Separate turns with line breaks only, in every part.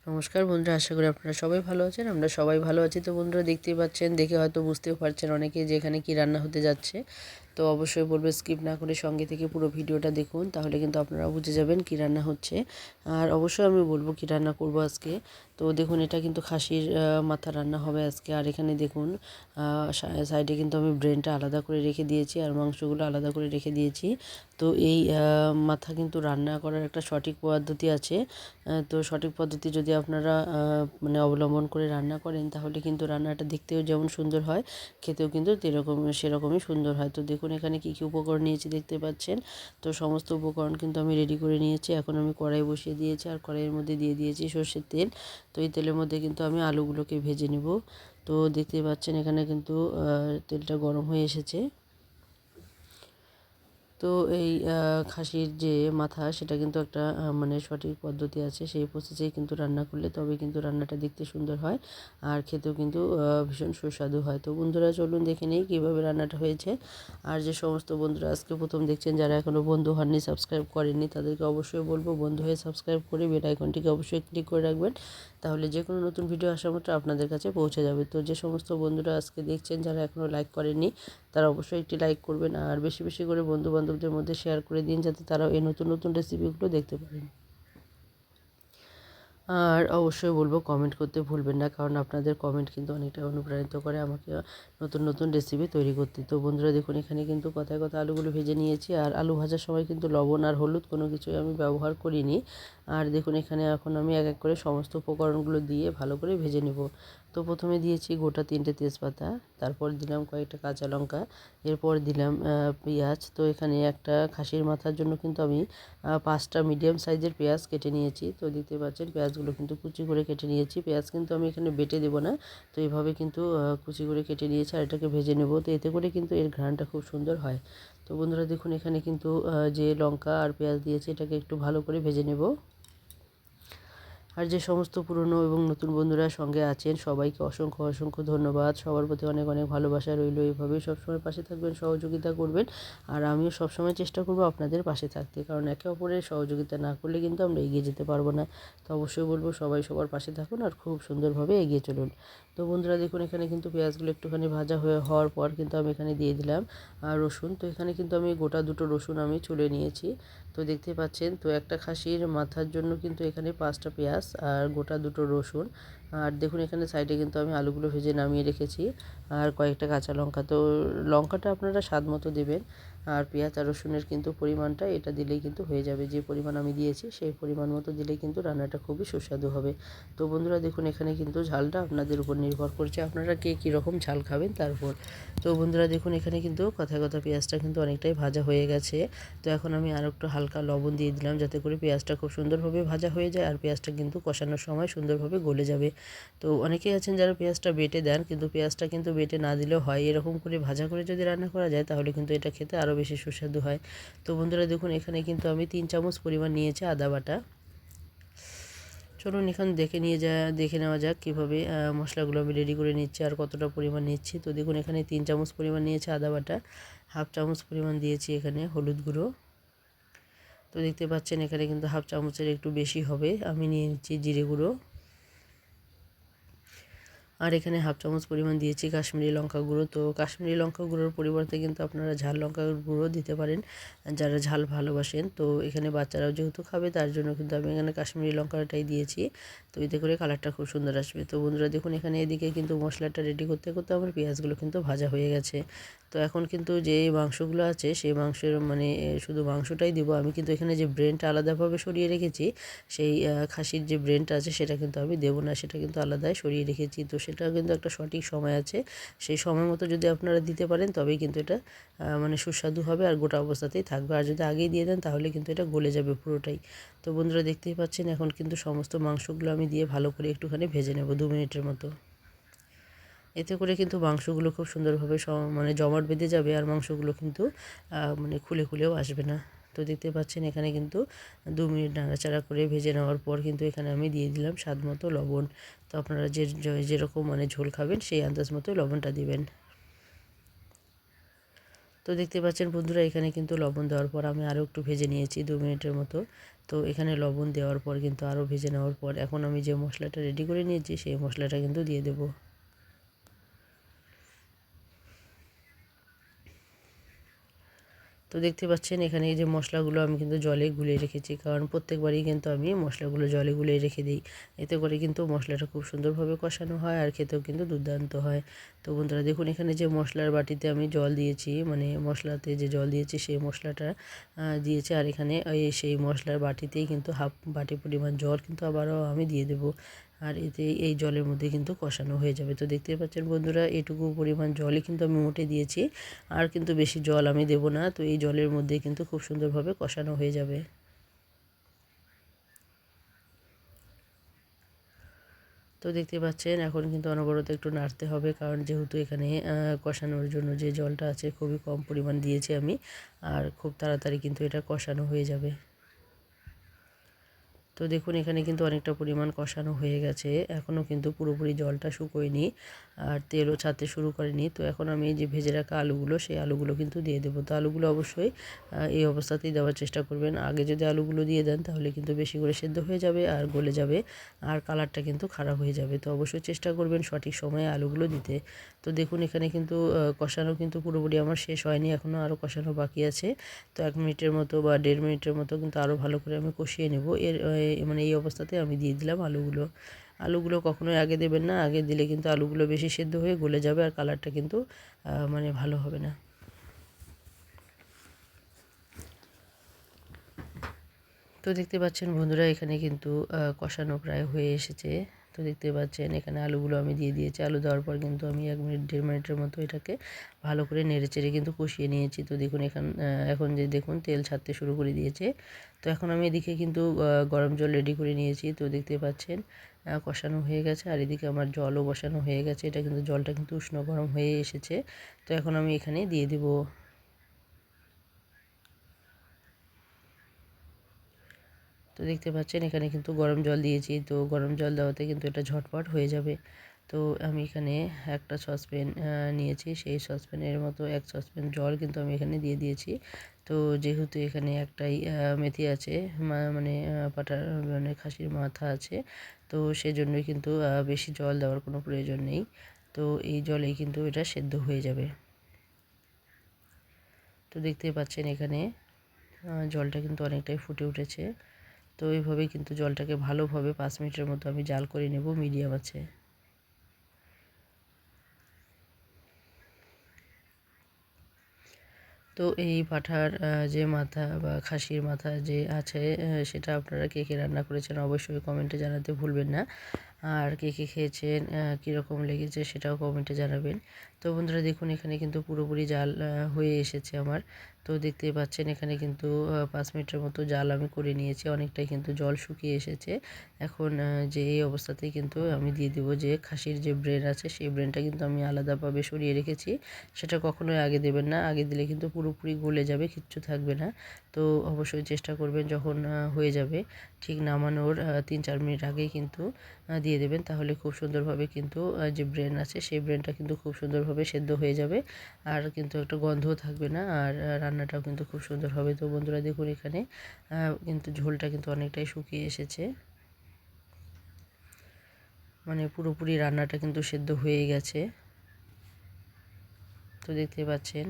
নমস্কার বন্ধুরা, আশা করি আপনারা সবাই ভালো আছেন। আমরা সবাই ভালো আছি। তো বন্ধুরা দেখতেই পাচ্ছেন, দেখে হয়তো বুঝতেও পারছেন অনেকে যে এখানে কী রান্না হতে যাচ্ছে। তো অবশ্যই বলবো স্কিপ না করে সঙ্গে থেকে পুরো ভিডিওটা দেখুন, তাহলে কিন্তু আপনারা বুঝে যাবেন কী রান্না হচ্ছে। আর অবশ্যই আমি বলবো কী রান্না করব আজকে। তো দেখুন, এটা কিন্তু খাসির মাথা রান্না হবে আজকে। আর এখানে দেখুন সাইডে কিন্তু আমি ব্রেনটা আলাদা করে রেখে দিয়েছি আর মাংসগুলো আলাদা করে রেখে দিয়েছি। তো এই মাথা কিন্তু রান্না করার একটা সঠিক পদ্ধতি আছে। তো সঠিক পদ্ধতি যদি আপনারা মানে অবলম্বন করে রান্না করেন, তাহলে কিন্তু রান্নাটা দেখতেও যেমন সুন্দর হয়, খেতেও কিন্তু সেরকমই সুন্দর হয়। তো দেখুন এখানে কী কী উপকরণ নিয়েছি দেখতে পাচ্ছেন। তো সমস্ত উপকরণ কিন্তু আমি রেডি করে নিয়েছি। এখন আমি কড়াই বসিয়ে দিয়েছি আর কড়াইয়ের মধ্যে দিয়ে দিয়েছি সর্ষের তেল। তো এই তেলের মধ্যে কিন্তু আমি আলুগুলোকে ভেজে নেব। তো দেখতে পাচ্ছেন এখানে কিন্তু তেলটা গরম হয়ে এসেছে। তো এই খাসির যে মাথা, সেটা কিন্তু একটা মানে সঠিক পদ্ধতি আছে, সেই প্রসেসেই কিন্তু রান্না করলে তবে কিন্তু রান্নাটা দেখতে সুন্দর হয় আর খেতেও কিন্তু ভীষণ সুস্বাদু হয়। তো বন্ধুরা চলুন দেখে নিই কীভাবে রান্নাটা হয়েছে। আর যে সমস্ত বন্ধুরা আজকে প্রথম দেখছেন, যারা এখনও বন্ধু হননি, সাবস্ক্রাইব করেননি, তাদেরকে অবশ্যই বলবো বন্ধু হয়ে সাবস্ক্রাইব করে বেল আইকনটিকে অবশ্যই ক্লিক করে রাখবেন, তাহলে যে কোনো নতুন ভিডিও আসা মাত্র আপনাদের কাছে পৌঁছে যাবে। তো যে সমস্ত বন্ধুরা আজকে দেখছেন, যারা এখনও লাইক করেননি, তারা অবশ্যই একটি লাইক করবেন আর বেশি বেশি করে বন্ধুবান্ধবদের মধ্যে শেয়ার করে দিন, যাতে তারাও এই নতুন নতুন রেসিপিগুলো দেখতে পারেন। আর অবশ্যই বলবো কমেন্ট করতে ভুলবেন না, কারণ আপনাদের কমেন্ট কিন্তু অনেকটা অনুপ্রাণিত করে আমাকে নতুন নতুন রেসিপি তৈরি করতে। তো বন্ধুরা দেখুন, এখানে কিন্তু কথায় কথা আলুগুলো ভেজে নিয়েছি। আর আলু ভাজার সময় কিন্তু লবণ আর হলুদ কোনো কিছুই আমি ব্যবহার করিনি। আর দেখুন এখানে এখন আমি এক এক করে সমস্ত উপকরণগুলো দিয়ে ভালো করে ভেজে নেব। তো প্রথমে দিয়েছি গোটা 3টে তেজপাতা, তারপর দিলাম কয়েকটা কাঁচা লঙ্কা, এরপর দিলাম পেঁয়াজ। তো এখানে একটা খাসির মাথার জন্য কিন্তু আমি 5টা মিডিয়াম সাইজের পেঁয়াজ কেটে নিয়েছি। তো দেখতে পাচ্ছেন পেঁয়াজগুলো কিন্তু কুচি করে কেটে নিয়েছি। পেঁয়াজ কিন্তু আমি এখানে বেটে দেবো না, তো এইভাবে কিন্তু কুচি করে কেটে নিয়েছি আর এটাকে ভেজে নেব। তো এতে করে কিন্তু এর ঘ্রাণটা খুব সুন্দর হয়। তো বন্ধুরা দেখুন এখানে কিন্তু যে লঙ্কা আর পেঁয়াজ দিয়েছি, এটাকে একটু ভালো করে ভেজে নেব। আর যে সমস্ত পুরনো এবং নতুন বন্ধুরা সঙ্গে আছেন, সবাইকে অসংখ্য অসংখ্য ধন্যবাদ। সবার প্রতি অনেক অনেক ভালোবাসা রইল। এইভাবেই সবসময় পাশে থাকবেন, সহযোগিতা করবেন। আর আমিও সবসময় চেষ্টা করব আপনাদের পাশে থাকতে, কারণ একে অপরের সহযোগিতা না করলে কিন্তু আমরা এগিয়ে যেতে পারবো না। তো অবশ্যই বলবো সবাই সবার পাশে থাকুন আর খুব সুন্দরভাবে এগিয়ে চলুন। তো বন্ধুরা দেখুন এখানে কিন্তু পেঁয়াজগুলো একটুখানি ভাজা হওয়ার পর কিন্তু আমি এখানে দিয়ে দিলাম রসুন। তো এখানে কিন্তু আমি গোটা 2টো রসুন আমি ছুলে নিয়েছি। তো দেখতে পাচ্ছেন, তো একটা খাসির মাথার জন্য কিন্তু এখানে 5টা পেঁয়াজ আর গোটা 2টো রসুন। আর দেখুন এখানে সাইডে কিন্তু আমি আলুগুলো ভেজে নামিয়ে রেখেছি আর কয়েকটা কাঁচা লঙ্কা। তো লঙ্কাটা আপনারা স্বাদ মতো দেবেন। আর পেঁয়াজ আর রসুনের কিন্তু পরিমাণটা এটা দিলেই কিন্তু হয়ে যাবে, যে পরিমাণ আমি দিয়েছি সেই পরিমাণ মতো দিলেই কিন্তু রান্নাটা খুবই সুস্বাদু হবে। তো বন্ধুরা দেখুন এখানে কিন্তু ঝালটা আপনাদের উপর নির্ভর করছে, আপনারা কে কীরকম ঝাল খাবেন তার উপর। তো বন্ধুরা দেখুন এখানে কিন্তু কথায় কথা পেঁয়াজটা কিন্তু অনেকটাই ভাজা হয়ে গেছে। তো এখন আমি আর একটু হালকা লবণ দিয়ে দিলাম, যাতে করে পেঁয়াজটা খুব সুন্দরভাবে ভাজা হয়ে যায় আর পেঁয়াজটা কিন্তু কষানোর সময় সুন্দরভাবে গলে যাবে। তো অনেকেই আছেন যারা পেঁয়াজটা বেটে দেন, কিন্তু পেঁয়াজটা কিন্তু বেটে না দিলেও হয়। এরকম করে ভাজা করে যদি রান্না করা যায়, তাহলে কিন্তু এটা খেতে আরও বেশি সুস্বাদু হয়। তো বন্ধুরা দেখুন এখানে কিন্তু আমি 3 চামচ পরিমাণ নিয়েছি আদা বাটা। চলুন এখন দেখে নেওয়া যাক কীভাবে মশলাগুলো আমি রেডি করে নিচ্ছি আর কতটা পরিমাণ নিচ্ছি। তো দেখুন এখানে 3 চামচ পরিমাণ নিয়েছি আদা বাটা, হাফ চামচ পরিমাণ দিয়েছি এখানে হলুদ গুঁড়ো। তো দেখতে পাচ্ছেন এখানে কিন্তু হাফ চামচের একটু বেশি হবে। আমি নিয়ে নিচ্ছি জিরে গুঁড়ো। আর এখানে হাফ চামচ পরিমাণ দিয়েছি কাশ্মীরি লঙ্কা গুঁড়ো। তো কাশ্মীরি লঙ্কা গুঁড়োর পরিবর্তে কিন্তু আপনারা ঝাল লঙ্কা গুঁড়ো দিতে পারেন, যারা ঝাল ভালোবাসেন। তো এখানে বাচ্চারাও যেহেতু খাবে, তার জন্য কিন্তু আমি এখানে কাশ্মীরি লঙ্কাটাই দিয়েছি। তো এতে করে কালারটা খুব সুন্দর আসবে। তো বন্ধুরা দেখুন এখানে এদিকে কিন্তু মশলাটা রেডি করতে করতে আমার পেঁয়াজগুলো কিন্তু ভাজা হয়ে গেছে। তো এখন কিন্তু যে মাংসগুলো আছে, সেই মাংসের মানে শুধু মাংসটাই দিব। আমি কিন্তু এখানে যে ব্রেনটা আলাদাভাবে সরিয়ে রেখেছি, সেই খাসির যে ব্রেনটা আছে সেটা কিন্তু আমি দেবো না, সেটা কিন্তু আলাদাই সরিয়ে রেখেছি। তো সেটা কিন্তু একটা সঠিক সময় আছে, সেই সময় মতো যদি আপনারা দিতে পারেন, তবেই কিন্তু এটা মানে সুস্বাদু হবে আর গোটা অবস্থাতেই থাকবে। আর যদি আগেই দিয়ে দেন, তাহলে কিন্তু এটা গলে যাবে পুরোটাই। তো বন্ধুরা দেখতেই পাচ্ছেন এখন কিন্তু সমস্ত মাংসগুলো আমি দিয়ে ভালো করে একটুখানি ভেজে নেব 2 মিনিটের মতো। এতে করে কিন্তু মাংসগুলো খুব সুন্দরভাবে মানে জমাট বেঁধে যাবে আর মাংসগুলো কিন্তু মানে খুলে খুলেও আসবে না। তো দেখতে পাচ্ছেন এখানে কিন্তু 2 মিনিট নাড়াচাড়া করে ভেজে নেওয়ার পর কিন্তু এখানে আমি দিয়ে দিলাম স্বাদ মতো লবণ। তো আপনারা যেরকম মানে ঝোল খাবেন, সেই আন্দাজ মতো লবণটা দিবেন। তো দেখতে পাচ্ছেন বন্ধুরা এখানে কিন্তু লবণ দেওয়ার পর আমি আরও একটু ভেজে নিয়েছি 2 মিনিটের মতো। তো এখানে লবণ দেওয়ার পর কিন্তু আরও ভেজে নেওয়ার পর এখন আমি যে মশলাটা রেডি করে নিয়েছি সেই মশলাটা কিন্তু দিয়ে দেবো। তো দেখতে পাচ্ছেন এখানে এই যে মশলাগুলো আমি কিন্তু জলে গুলিয়ে রেখেছি, কারণ প্রত্যেকবারই কিন্তু আমি মশলাগুলো জলে গুলিয়ে রেখে দিই। এতে করে কিন্তু মশলাটা খুব সুন্দরভাবে কষানো হয় আর খেতেও কিন্তু দুর্দান্ত হয়। তো বন্ধুরা দেখুন এখানে যে মশলার বাটিতে আমি জল দিয়েছি, মানে মশলাতে যে জল দিয়েছি সেই মশলাটা দিয়েছি, আর এখানে সেই মশলার বাটিতেই কিন্তু হাফ বাটি পরিমাণ জল কিন্তু আবারও আমি দিয়ে দেবো। আর এতে এই জলের মধ্যে কিন্তু কষানো হয়ে যাবে। তো দেখতে পাচ্ছেন বন্ধুরা এটুকু পরিমাণ জলই কিন্তু আমি মোটে দিয়েছি, আর কিন্তু বেশি জল আমি দেব না। তো এই জলের মধ্যে কিন্তু খুব সুন্দরভাবে কষানো হয়ে যাবে। তো দেখতে পাচ্ছেন এখন কিন্তু অনবরত একটু নাড়তে হবে, কারণ যেহেতু এখানে কষানোর জন্য যে জলটা আছে খুবই কম পরিমাণ দিয়েছি আমি, আর খুব তাড়াতাড়ি কিন্তু এটা কষানো হয়ে যাবে। তো দেখুন এখানে কিন্তু অনেকটা পরিমাণ কষানো হয়ে গেছে, এখনও কিন্তু পুরোপুরি জলটা শুকোয়নি আর তেলও ছাড়তে শুরু করেনি। তো এখন আমি এই যে ভেজে রাখা আলুগুলো সেই আলুগুলো কিন্তু দিয়ে দেবো। তো আলুগুলো অবশ্যই এই অবস্থাতেই দেওয়ার চেষ্টা করবেন। আগে যদি আলুগুলো দিয়ে দেন তাহলে কিন্তু বেশি করে সেদ্ধ হয়ে যাবে আর গলে যাবে, আর কালারটা কিন্তু খারাপ হয়ে যাবে। তো অবশ্যই চেষ্টা করবেন সঠিক সময়ে আলুগুলো দিতে। তো দেখুন এখানে কিন্তু কষানো কিন্তু পুরোপুরি আমার শেষ হয়নি, এখনও আরও কষানো বাকি আছে। তো 1 মিনিটের মতো বা 1.5 মিনিটের মতো কিন্তু আরও ভালো করে আমি কষিয়ে নেব। মানে এই অবস্থাতে আমি দিয়ে দিলাম আলুগুলো। আলুগুলো কখনোই আগে দেবেন না, আগে দিলে কিন্তু আলুগুলো বেশি সেদ্ধ হয়ে গলে যাবে আর কালারটা কিন্তু মানে ভালো হবে না। তো দেখতে পাচ্ছেন বন্ধুরা এখানে কিন্তু কষানো প্রায় হয়ে এসেছে। তো দেখতে পাচ্ছেন এখানে আলুগুলো আমি দিয়ে দিয়েছি। আলু দেওয়ার পর কিন্তু আমি 1 মিনিট 1.5 মিনিটের মতো এটাকে ভালো করে নেড়েচেড়ে কিন্তু কষিয়ে নিয়েছি। তো দেখুন এখন যে দেখুন তেল ছাড়তে শুরু করে দিয়েছে। তো এখন আমি এদিকে কিন্তু গরম জল রেডি করে নিয়েছি। তো দেখতে পাচ্ছেন কষানো হয়ে গেছে, আর এদিকে আমার জলও বসানো হয়ে গেছে। এটা কিন্তু জলটা কিন্তু উষ্ণ গরম হয়ে এসেছে। তো এখন আমি এখানে দিয়ে দেব। তো দেখতে পাচ্ছেন এখানে কিন্তু গরম জল দিয়েছি। তো গরম জল দেওয়াতে কিন্তু এটা ঝটপট হয়ে যাবে। তো আমি এখানে একটা সসপ্যান নিয়েছি, সেই সসপ্যানের মতো 1 সসপ্যান জল কিন্তু আমি এখানে দিয়ে দিয়েছি। তো যেহেতু এখানে একটাই মেথি আছে, মানে পাঠার মানে খাসির মাথা আছে, তো সেজন্যই কিন্তু বেশি জল দেওয়ার কোনো প্রয়োজন নেই। তো এই জলেই কিন্তু এটা সেদ্ধ হয়ে যাবে। তো দেখতেই পাচ্ছেন এখানে জলটা কিন্তু অনেকটাই ফুটে উঠেছে। তো এইভাবেই কিন্তু জলটাকে ভালোভাবে 5 মিনিটের মতো আমি জাল করে নেব মিডিয়াম আছে। তো এই পাঁঠার যে মাথা বা খাসির মাথা যে আছে সেটা আপনারা কে কে রান্না করেছেন অবশ্যই কমেন্টে জানাতে ভুলবেন না। আর কে কে খেয়েছেন কীরকম লেগেছে সেটাও কমেন্টে জানাবেন। তো বন্ধুরা দেখুন এখানে কিন্তু পুরোপুরি জাল হয়ে এসেছে আমার। তো দেখতেই পাচ্ছেন এখানে কিন্তু 5 মিনিটের মতো জাল আমি করে নিয়েছি, অনেকটাই কিন্তু জল শুকিয়ে এসেছে। এখন যে এই অবস্থাতেই কিন্তু আমি দিয়ে দেবো যে খাসির যে ব্রেন আছে সেই ব্রেনটা কিন্তু আমি আলাদাভাবে সরিয়ে রেখেছি। সেটা কখনোই আগে দেবেন না, আগে দিলে কিন্তু পুরোপুরি গলে যাবে, কিচ্ছু থাকবে না। তো অবশ্যই চেষ্টা করবেন যখন হয়ে যাবে ঠিক নামানোর 3-4 মিনিট আগেই কিন্তু দিয়ে দেবেন, তাহলে খুব সুন্দরভাবে কিন্তু যে ব্রেন আছে সেই ব্রেনটা কিন্তু খুব সুন্দরভাবে সেদ্ধ হয়ে যাবে, আর কিন্তু একটা গন্ধও থাকবে না, আর রান্নাটাও কিন্তু খুব সুন্দর হবে। তো বন্ধুরা দেখুন এখানে কিন্তু ঝোলটা কিন্তু অনেকটাই শুকিয়ে এসেছে, মানে পুরোপুরি রান্নাটা কিন্তু সেদ্ধ হয়ে গেছে। তো দেখতে পাচ্ছেন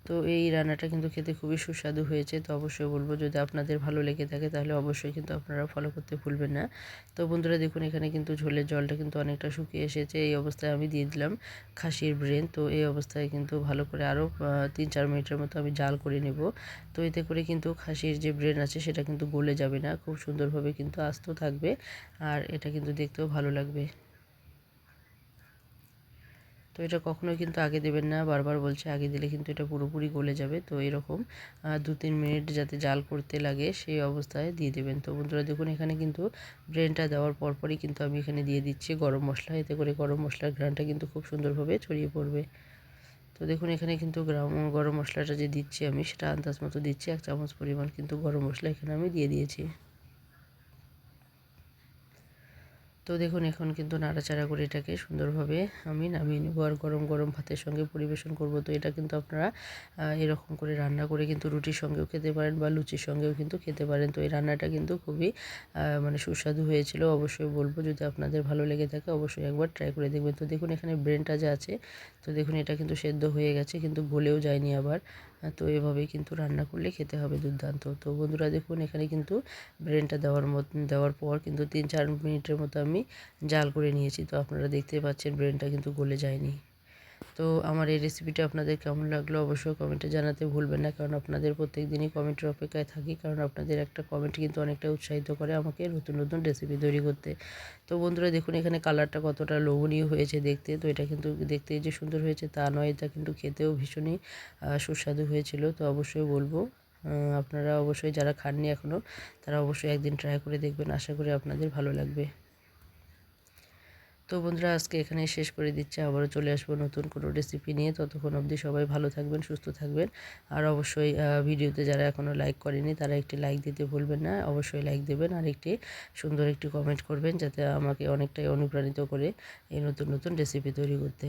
তো এই রান্নাটা কিন্তু খেতে খুবই সুস্বাদু হয়েছে। তো অবশ্যই বলবো যদি আপনাদের ভালো লেগে থাকে তাহলে অবশ্যই কিন্তু আপনারা ফলো করতে ভুলবেন না। তো বন্ধুরা দেখুন এখানে কিন্তু ঝোলের জলটা কিন্তু অনেকটা শুকিয়ে এসেছে। এই অবস্থায় আমি দিয়ে দিলাম খাসির ব্রেন। তো এই অবস্থায় কিন্তু ভালো করে আরও 3-4 মিনিটের মতো আমি জাল করে নেব। তো এতে করে কিন্তু খাসির যে ব্রেন আছে সেটা কিন্তু গলে যাবে না, খুব সুন্দরভাবে কিন্তু আস্ত থাকবে, আর এটা কিন্তু দেখতেও ভালো লাগবে। তো এটা কখনোই কিন্তু আগে দেবেন না, বারবার বলছি আগে দিলে কিন্তু এটা পুরোপুরি গলে যাবে। তো এরকম 2-3 মিনিট যাতে জাল করতে লাগে সেই অবস্থায় দিয়ে দেবেন। তো বন্ধুরা দেখুন এখানে কিন্তু ব্রেনটা দেওয়ার পরপরই কিন্তু আমি এখানে দিয়ে দিচ্ছি গরম মশলা, এতে করে গরম মশলার ঘ্রাণটা কিন্তু খুব সুন্দরভাবে ছড়িয়ে পড়বে। তো দেখুন এখানে কিন্তু গরম মশলাটা যে দিচ্ছি আমি সেটা আন্দাজ মতো দিচ্ছি, 1 চামচ পরিমাণ কিন্তু গরম মশলা এখানে আমি দিয়ে দিয়েছি। তো দেখুন এখন কিন্তু নাড়াচাড়া করে এটাকে সুন্দরভাবে আমি নামিয়ে নেব আর গরম গরম ভাতের সঙ্গে পরিবেশন করব। তো এটা কিন্তু আপনারা এরকম করে রান্না করে কিন্তু রুটির সঙ্গেও খেতে পারেন বা লুচির সঙ্গেও কিন্তু খেতে পারেন। তো এই রান্নাটা কিন্তু খুবই মানে সুস্বাদু হয়েছিল। অবশ্যই বলবো যদি আপনাদের ভালো লেগে থাকে অবশ্যই একবার ট্রাই করে দেখবেন। তো দেখুন এখানে ব্রেনটা যে আছে, তো দেখুন এটা কিন্তু সেদ্ধ হয়ে গেছে, কিন্তু গলেও যায়নি আবার। তো এভাবেই কিন্তু রান্না করলে খেতে হবে দুর্দান্ত। তো বন্ধুরা দেখুন এখানে কিন্তু ব্রেনটা দেওয়ার পর কিন্তু 3-4 মিনিটের মতো আমি জাল করে নিয়েছি। তো আপনারা দেখতেই পাচ্ছেন ব্রেনটা কিন্তু গলে যায়নি। তো আমার এই রেসিপিটা আপনাদের কেমন লাগলো অবশ্যই কমেন্টে জানাতে ভুলবেন না, কারণ আপনাদের প্রত্যেক দিনই কমেন্টের অপেক্ষায় থাকি, কারণ আপনাদের একটা কমেন্ট কিন্তু অনেকটা উৎসাহিত করে আমাকে নতুন নতুন রেসিপি তৈরি করতে। তো বন্ধুরা দেখুন এখানে কালারটা কতটা লোভনীয় হয়েছে দেখতে। তো এটা কিন্তু দেখতেই যে সুন্দর হয়েছে তা নয়, এটা কিন্তু খেতেও ভীষণই সুস্বাদু হয়েছিল। তো অবশ্যই বলবো আপনারা অবশ্যই যারা খাননি এখনও তারা অবশ্যই একদিন ট্রাই করে দেখবেন, আশা করি আপনাদের ভালো লাগবে। তো বন্ধুরা আজকে এখানেই শেষ করে দিচ্ছি, আবারও চলে আসবো নতুন কোনো রেসিপি নিয়ে। ততক্ষণ অবধি সবাই ভালো থাকবেন, সুস্থ থাকবেন। আর অবশ্যই ভিডিওতে যারা এখনও লাইক করেনি তারা একটি লাইক দিতে ভুলবেন না, অবশ্যই লাইক দেবেন আর একটি সুন্দর একটি কমেন্ট করবেন, যাতে আমাকে অনেকটাই অনুপ্রাণিত করে এই নতুন নতুন রেসিপি তৈরি করতে।